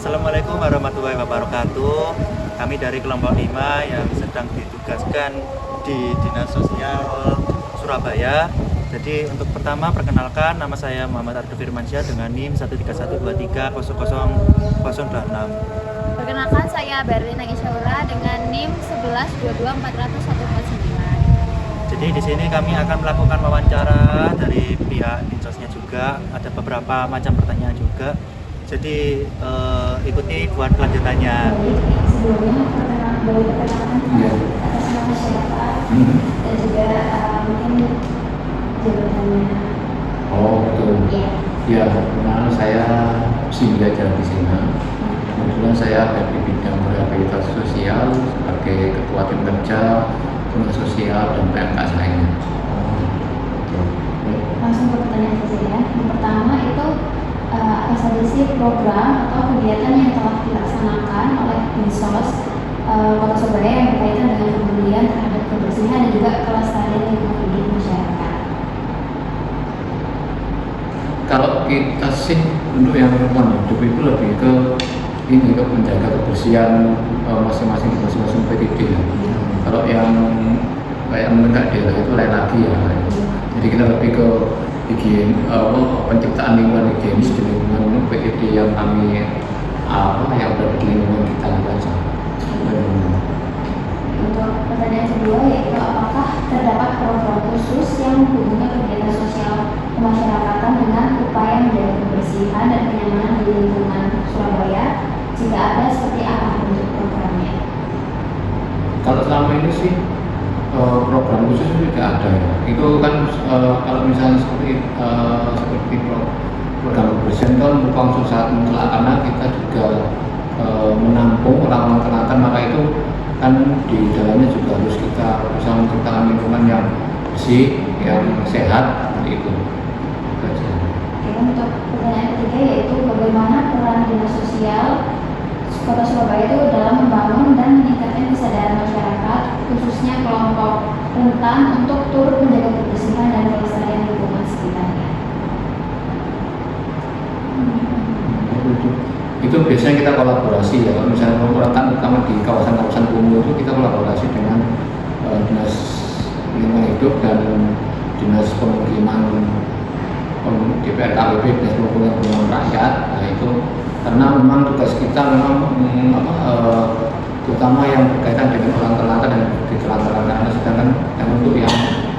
Assalamualaikum warahmatullahi wabarakatuh. Kami dari kelompok 5 yang sedang ditugaskan di Dinas Sosial Surabaya. Jadi untuk pertama perkenalkan, nama saya Muhammad Ardo Firmansyah dengan NIM 13123000026. Perkenalkan, saya Berlin Nagisyaura dengan NIM 112224049. Jadi di sini kami akan melakukan wawancara dari pihak Dinsosnya juga. Ada beberapa macam pertanyaan juga. Jadi ikuti buat kelanjutannya. Sebelumnya boleh perkenalkan atas nama siapa dan juga mungkin jabatannya. Oh betul. Iya. Ya, kenal saya Sindia Jalabisina. Kebetulan saya ada di bidang rehabilitasi sosial sebagai ketua tim kerja dinas sosial dan PMK lainnya. Langsung ke pertanyaan saja ya. Yang pertama itu apa saja sih program atau kegiatan yang telah dilaksanakan oleh Dinsos Kota Surabaya yang berkaitan dengan kepedulian terhadap kebersihan dan juga kelestarian lingkungan hidup masyarakat. Kalau kita sih untuk yang lingkungan hidup itu lebih ke ini, ke menjaga kebersihan masing-masing PTD ya. Kalau yang kayak menegak daerah itu lain lagi ya. Jadi kita lebih ke penciptaan lingkungan higienis di lingkungan PTD yang kami yang berada di lingkungan kita saja. Untuk pertanyaan kedua yaitu apakah terdapat program khusus yang menghubungi kegiatan sosial kemasyarakatan dengan upaya menjaga kebersihan dan kenyamanan di lingkungan Surabaya? Jika ada, seperti apa bentuk programnya? Kalau selama ini sih program khusus itu tidak ada ya. Itu kan kalau misalnya seperti program kebersihan kan merupakan saat mutlak karena kita juga menampung orang-orang terlantar, maka itu kan di dalamnya juga harus kita bisa menciptakan lingkungan yang bersih, yang sehat seperti itu. Oke, untuk pertanyaan ketiga yaitu bagaimana peran dinas sosial Kota Surabaya itu dalam membangun dan meningkatkan kesadaran masyarakat khususnya kelompok rentan untuk turut menjaga kebersihan dan kelestarian lingkungan sekitarnya. Itu biasanya kita kolaborasi ya. Kalau misalnya rentan terutama di kawasan-kawasan kumuh itu kita kolaborasi dengan dinas lingkungan hidup dan dinas pemukiman DPR KPP, dinas pemukiman rakyat. Nah itu karena memang tugas kita memang terutama yang berkaitan dengan orang terlantar dan ditelantarkan, sedangkan yang untuk yang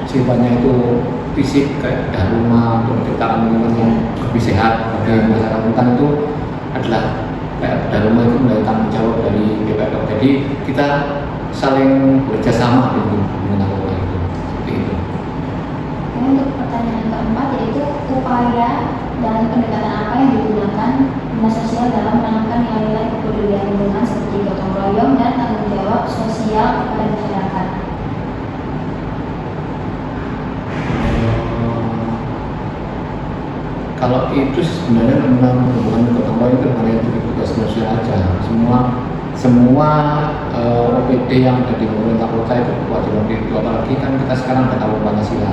sifatnya itu fisik kayak rumah untuk menciptakan lingkungan yang lebih sehat bagi masyarakat rentan itu adalah kayak rumah itu mulai tanggung jawab dari DPR. Jadi kita saling bekerjasama di melakukan itu seperti itu. Untuk pertanyaan keempat yaitu upaya dan pendekatan apa yang digunakan dinas sosial dalam menanamkan nilai-nilai kepedulian lingkungan seperti gotong royong dan tanggung jawab sosial kepada masyarakat. Kalau itu sebenarnya memang hubungan gotong royong itu hanya untuk tugas sosial aja. Semua OPD yang ada di pemerintah kota itu kewajiban itu, apalagi kan kita sekarang ada tahun Pancasila.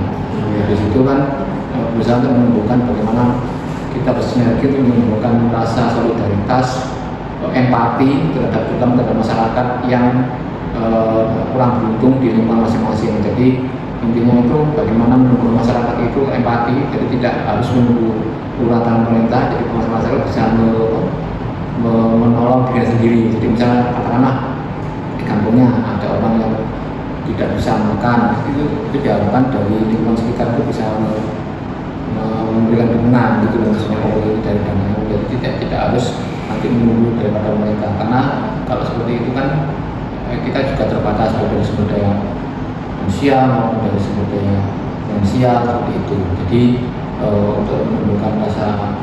Di situ kan berusaha untuk menumbuhkan bagaimana kita bersinergi untuk menimbulkan rasa solidaritas, empati terhadap masyarakat yang kurang beruntung di lingkungan masing-masing. Jadi intinya itu bagaimana menumbuhkan masyarakat itu empati, jadi tidak harus menunggu urutan pemerintah, jadi masyarakat bisa menolong diri sendiri. Jadi misalnya katakanlah di kampungnya ada orang yang tidak bisa makan, itu diharapkan dari lingkungan sekitar itu bisa memberikan dukungan gitu maksudnya ini dari dana. Jadi tidak harus nanti menunggu daripada pemerintah, karena kalau seperti itu kan kita juga terbatas dari sumber daya manusia maupun dari sumber daya finansial seperti itu. Jadi untuk menunjukkan rasa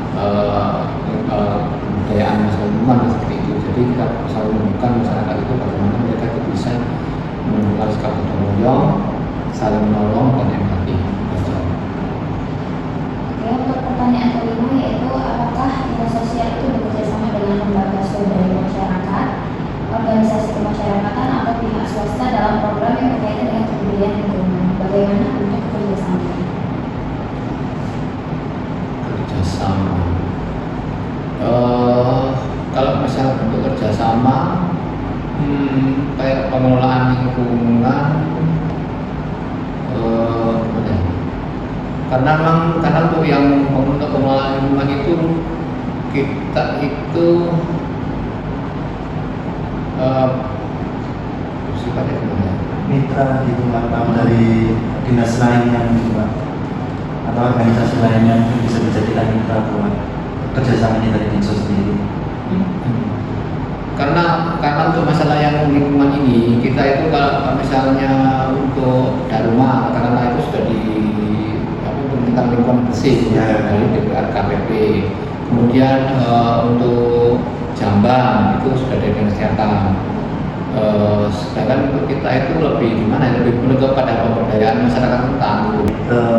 kebudayaan masyarakat lingkungan seperti itu, jadi kita selalu menunjukkan masyarakat itu bagaimana mereka itu bisa menunjukkan sikap gotong royong, saling menolong dan empati. Oke, untuk pertanyaan kelima yaitu apakah dinas sosial itu bekerja sama dengan lembaga swadaya masyarakat, organisasi kemasyarakatan atau pihak swasta dalam program yang berkaitan dengan kepedulian lingkungan? Bagaimana bentuk kerjasamanya? Kerjasama. Kalau kalau misalnya bentuk kerjasama, kayak pengelolaan lingkungan, gimana ya? Karena untuk yang untuk pengelolaan lingkungan itu kita itu sifatnya gimana? Mitra gitu atau dari dinas lainnya gitu Pak, atau organisasi lainnya yang bisa dijadikan mitra buat kerjasama ini dari Dinsos sendiri. Karena untuk masalah yang lingkungan ini, kita itu kalau misalnya untuk Dharma katakanlah itu sudah di tentang lingkungan bersih Ya. dari DPR KPP. Kemudian untuk Jambang itu sudah dari Dinas Kesehatan. Sedangkan untuk kita itu lebih gimana? Lebih menuju pada pemberdayaan masyarakat hutan.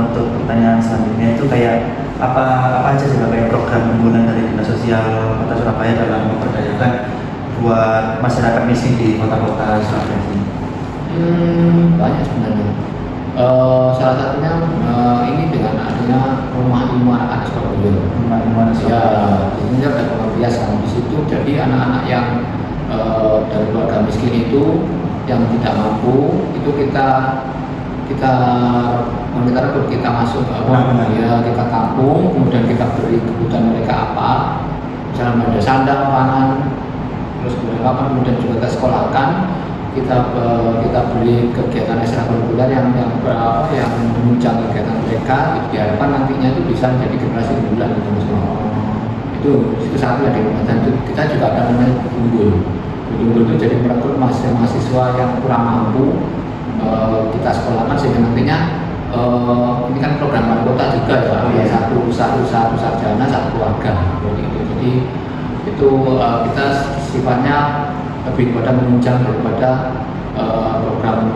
Untuk pertanyaan selanjutnya itu kayak apa aja sih Pak, kayak program unggulan dari Dinas Sosial Kota Surabaya dalam memberdayakan buat masyarakat miskin di kota-kota Surabaya ini? Banyak sebenarnya. Salah satunya ini dengan adanya rumah ilmu anak-anak Surabaya. Rumah-rumah Ya, ini ada pengabdian di situ. Jadi anak-anak yang dari keluarga miskin itu yang tidak mampu itu kita masuk ya kita tampung, kemudian kita beri kebutuhan mereka apa, misalnya ada sandang, pangan, terus kemudian juga kita sekolahkan, kita beri kegiatan ekstrakurikuler yang menunjang kegiatan mereka, diharapkan nantinya itu bisa menjadi generasi unggulan itu satu yang dimaksudkan. Kita juga ada namanya unggul itu jadi merekrut mahasiswa yang kurang mampu, kita sekolahkan sehingga nantinya ini kan program wali kota juga ya, satu sarjana satu keluarga jadi itu kita sifatnya lebih kepada menunjang daripada program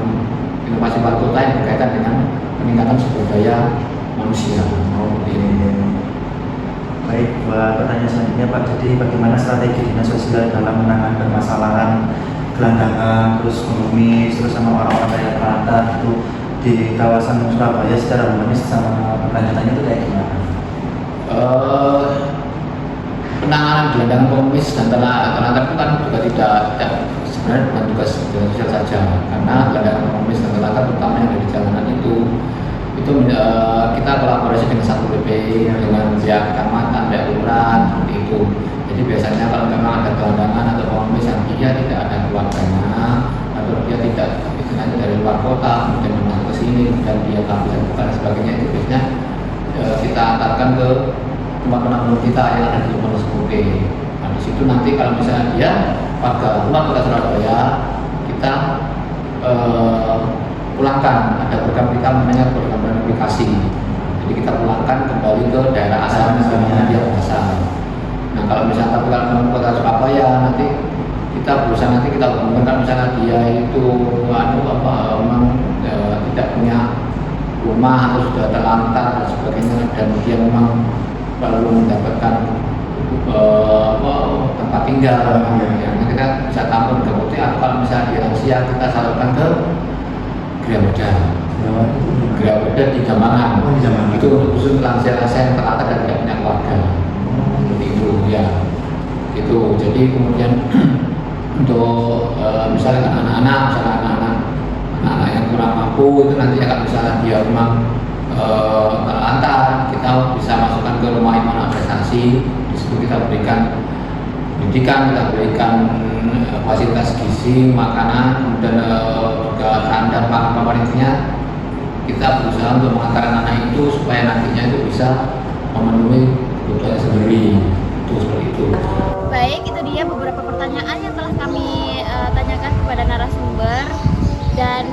inovasi wali kota yang berkaitan dengan peningkatan sumber daya manusia. Baik, buat pertanyaan selanjutnya Pak, jadi bagaimana strategi Dinas Sosial dalam menangani permasalahan gelandangan, terus pengemis, terus sama orang-orang kaya terlantar itu di kawasan Surabaya secara humanis sama lanjutannya itu kayak gimana? Penanganan gelandangan pengemis dan terlantar itu kan juga tidak sebenarnya bukan tugas sosial saja, karena gelandangan pengemis dan terlantar terutama yang ada di jalanan itu kita kolaborasi dengan Satpol PP, dengan pihak kecamatan, pihak kelurahan seperti itu. Jadi biasanya kalau memang ada gelandangan atau pengemis yang dia tidak ada keluarganya atau dia tidak istilahnya dari luar kota kemudian masuk ke sini dan dia kehabisan bukan dan sebagainya, itu biasanya kita antarkan ke tempat penanggung kita yang ada di rumah SPP. Nah, di situ nanti kalau misalnya dia warga luar kota Surabaya, kita pulangkan, ada program kita namanya program aplikasi. Jadi kita pulangkan kembali ke daerah asalnya yang dia berasal. Nah kalau misalnya tapi kalau kota Surabaya nanti kita berusaha nanti kita hubungkan misalnya dia itu memang tidak punya rumah atau sudah terlantar dan sebagainya dan dia memang perlu mendapatkan tempat tinggal, nanti kita bisa tampung ke putih atau kalau misalnya dia lansia kita salurkan ke Gerawadah di Jambangan. Itu khusus lansia-lansia yang terlantar dan tidak punya keluarga. Seperti itu ya. Itu jadi kemudian untuk misalnya anak-anak yang kurang mampu itu nanti akan misalnya dia memang terlantar, kita bisa masukkan ke rumah iman prestasi. Di situ kita berikan pendidikan, kita berikan fasilitas gizi, makanan, kemudian juga sandang, papan intinya kita berusaha untuk mengantarkan anak itu supaya nantinya itu bisa memenuhi kebutuhan sendiri. Itu seperti itu. Baik, itu dia beberapa pertanyaan yang telah kami tanyakan kepada narasumber, dan